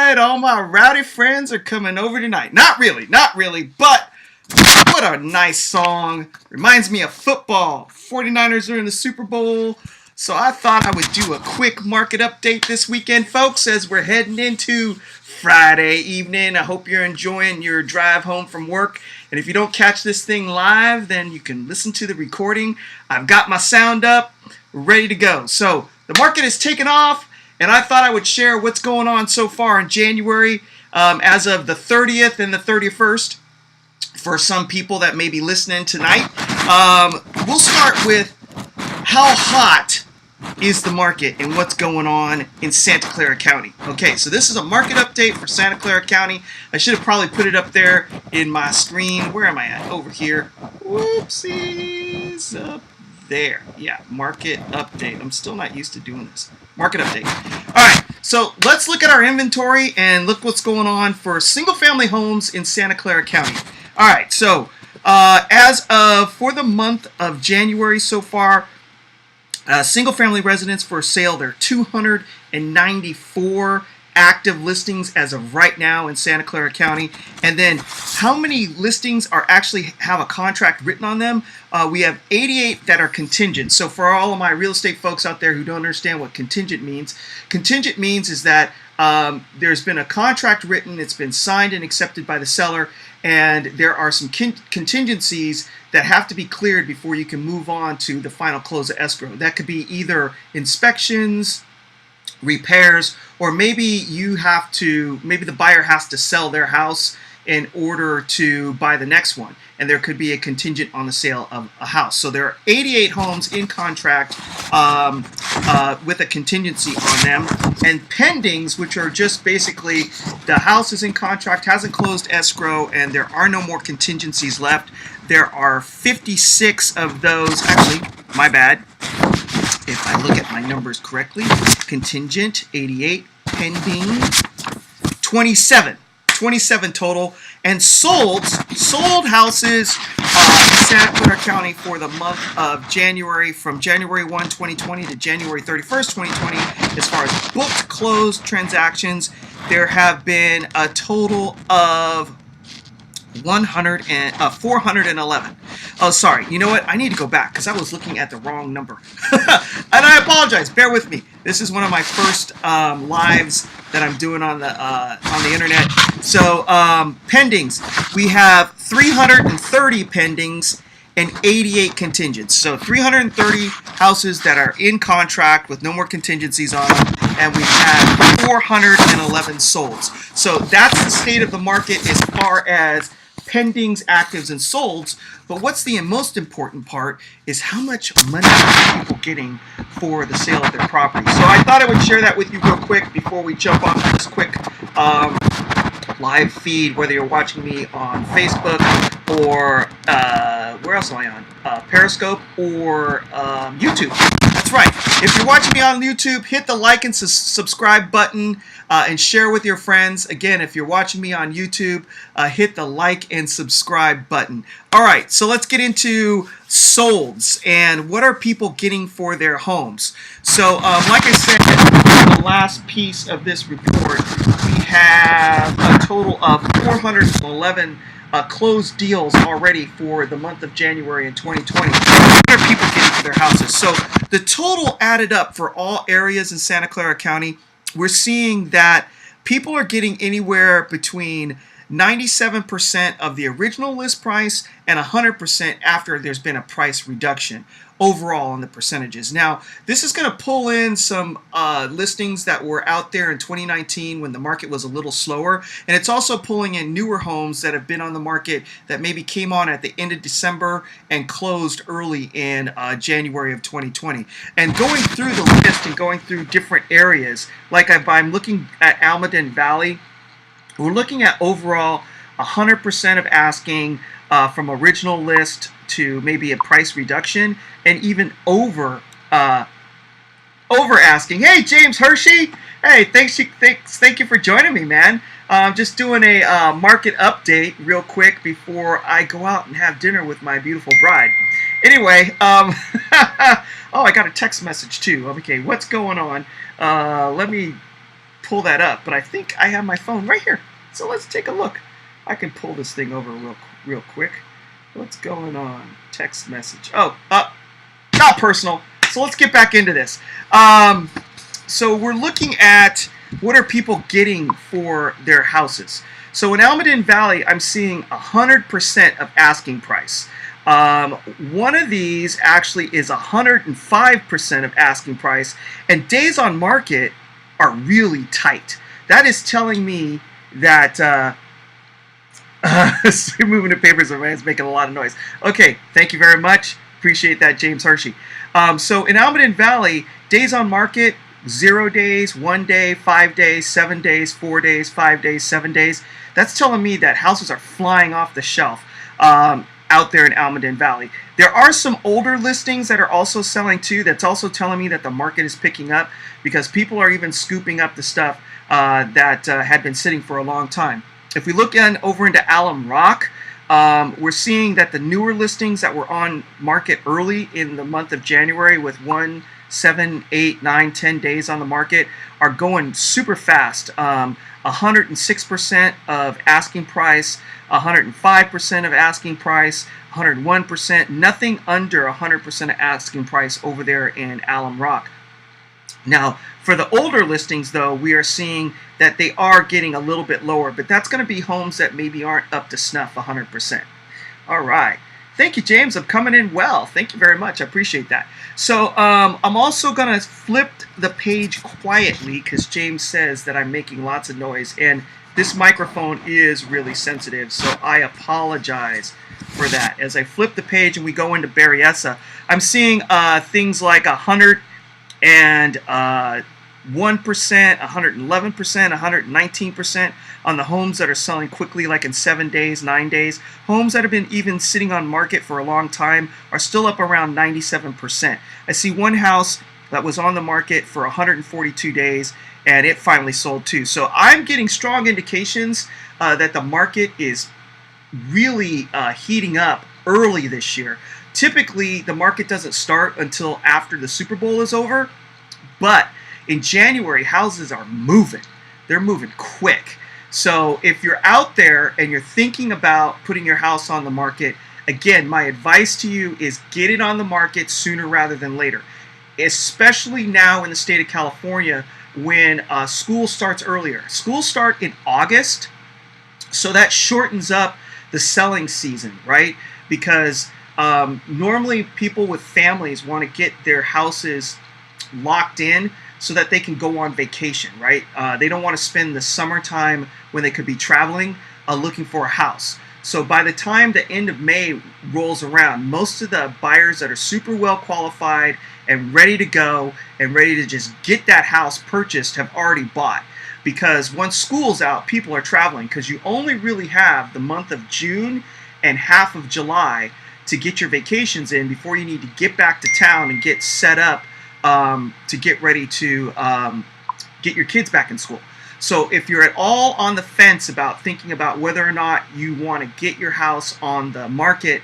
right, all my rowdy friends are coming over tonight. Not really, but what a nice song. Reminds me of football. 49ers are in the Super Bowl. So I thought I would do a quick market update this weekend, folks, as we're heading into Friday evening. I hope you're enjoying your drive home from work. And if you don't catch this thing live, then you can listen to the recording. I've got my sound up, ready to go. So the market is taking off, and I thought I would share what's going on so far in January as of the 30th and the 31st for some people that may be listening tonight. We'll start with how hot is the market and what's going on in Santa Clara County. Okay, so this is a market update for Santa Clara County. I should have probably put it up there in my screen. Where am I at? Over here. Whoopsies. Up there. Yeah, market update. I'm still not used to doing this. Market update. All right, so let's look at our inventory and look what's going on for single-family homes in Santa Clara County. All right, so for the month of January so far, single-family residents for sale, there are 294 active listings as of right now in Santa Clara County. And then how many listings actually have a contract written on them? We have 88 that are contingent. So for all of my real estate folks out there who don't understand what contingent means is that there's been a contract written, it's been signed and accepted by the seller, and there are some contingencies that have to be cleared before you can move on to the final close of escrow. That could be either inspections, repairs, or maybe the buyer has to sell their house in order to buy the next one, and there could be a contingent on the sale of a house. So there are 88 homes in contract with a contingency on them, and pendings, which are just basically the house is in contract, hasn't closed escrow, and there are no more contingencies left. There are 56 of those. Actually, my bad. If I look at my numbers correctly, contingent 88, pending 27 total, and sold houses in Santa Clara County for the month of January, from January 1, 2020 to January 31st, 2020. As far as booked closed transactions, there have been a total of 411. Oh, sorry. You know what? I need to go back because I was looking at the wrong number. And I apologize. Bear with me. This is one of my first lives that I'm doing on the internet. So pendings, we have 330 pendings and 88 contingents. So 330 houses that are in contract with no more contingencies on them, and we've had 411 solds. So that's the state of the market as far as pendings, actives, and solds. But what's the most important part is how much money are people getting for the sale of their property. So I thought I would share that with you real quick before we jump off this quick live feed, whether you're watching me on Facebook or where else am I on? Periscope or YouTube. That's right. If you're watching me on YouTube, hit the like and subscribe button and share with your friends. Again, if you're watching me on YouTube, hit the like and subscribe button. All right, so let's get into solds and what are people getting for their homes. So like I said, the last piece of this report, we have a total of 411 closed deals already for the month of January in 2020. What are people getting for their houses? So the total added up for all areas in Santa Clara County, we're seeing that people are getting anywhere between 97% of the original list price and 100% after there's been a price reduction overall on the percentages. Now, this is going to pull in some listings that were out there in 2019 when the market was a little slower, and it's also pulling in newer homes that have been on the market that maybe came on at the end of December and closed early in January of 2020. And going through the list and going through different areas, like I'm looking at Almaden Valley, we're looking at overall 100% of asking from original list to maybe a price reduction, and even over asking. Hey, James Hershey. Hey, thank you for joining me, man. I'm just doing a market update real quick before I go out and have dinner with my beautiful bride. Anyway, oh, I got a text message too. Okay, what's going on? Let me pull that up, but I think I have my phone right here. So let's take a look. I can pull this thing over real quick. What's going on? Text message. Oh, not personal. So let's get back into this. So we're looking at what are people getting for their houses. So in Almaden Valley, I'm seeing 100% of asking price. One of these actually is 105% of asking price, and days on market are really tight. That is telling me that moving the papers around is making a lot of noise. Okay, thank you very much. Appreciate that, James Hershey. So in Almaden Valley, days on market, 0 days, 1 day, 5 days, 7 days, 4 days, 5 days, 7 days. That's telling me that houses are flying off the shelf out there in Almaden Valley. There are some older listings that are also selling too. That's also telling me that the market is picking up because people are even scooping up the stuff that had been sitting for a long time. If we look over into Alum Rock, we're seeing that the newer listings that were on market early in the month of January with 1, 7, 8, 9, 10 days on the market are going super fast. 106% of asking price, 105% of asking price, 101%, nothing under 100% of asking price over there in Alum Rock. Now, for the older listings, though, we are seeing that they are getting a little bit lower, but that's going to be homes that maybe aren't up to snuff 100%. All right. Thank you, James. I'm coming in well. Thank you very much. I appreciate that. So I'm also going to flip the page quietly because James says that I'm making lots of noise, and this microphone is really sensitive, so I apologize for that. As I flip the page and we go into Berryessa, I'm seeing things like 101%, 111%, 119% on the homes that are selling quickly, like in 7 days, 9 days. Homes that have been even sitting on market for a long time are still up around 97%. I see one house that was on the market for 142 days, and it finally sold too. So I'm getting strong indications that the market is really heating up early this year. Typically, the market doesn't start until after the Super Bowl is over, but in January, houses are moving. They're moving quick. So if you're out there and you're thinking about putting your house on the market, again, my advice to you is get it on the market sooner rather than later, especially now in the state of California when school starts earlier. Schools start in August, so that shortens up the selling season, right? Because normally people with families want to get their houses locked in so that they can go on vacation, right? They don't want to spend the summertime when they could be traveling looking for a house. So by the time the end of May rolls around, most of the buyers that are super well qualified and ready to go and ready to just get that house purchased have already bought. Because once school's out, people are traveling because you only really have the month of June and half of July to get your vacations in before you need to get back to town and get set up to get ready to get your kids back in school. So if you're at all on the fence about thinking about whether or not you want to get your house on the market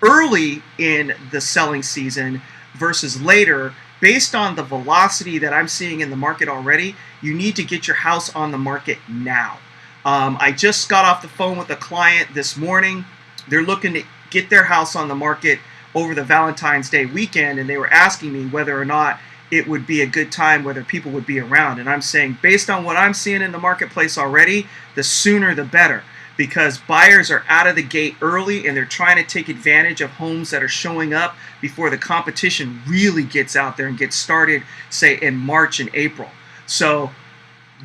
early in the selling season versus later, based on the velocity that I'm seeing in the market already, you need to get your house on the market now. I just got off the phone with a client this morning. They're looking to get their house on the market over the Valentine's Day weekend, and they were asking me whether or not it would be a good time, whether people would be around. And I'm saying, based on what I'm seeing in the marketplace already, the sooner the better, because buyers are out of the gate early and they're trying to take advantage of homes that are showing up before the competition really gets out there and gets started, say, in March and April. So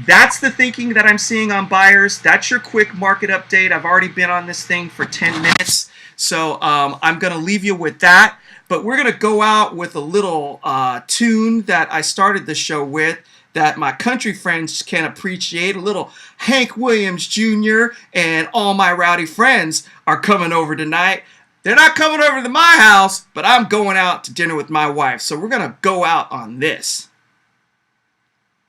that's the thinking that I'm seeing on buyers. That's your quick market update. I've already been on this thing for 10 minutes. So I'm going to leave you with that. But we're going to go out with a little tune that I started the show with that my country friends can appreciate. A little Hank Williams Jr. and all my rowdy friends are coming over tonight. They're not coming over to my house, but I'm going out to dinner with my wife. So we're going to go out on this.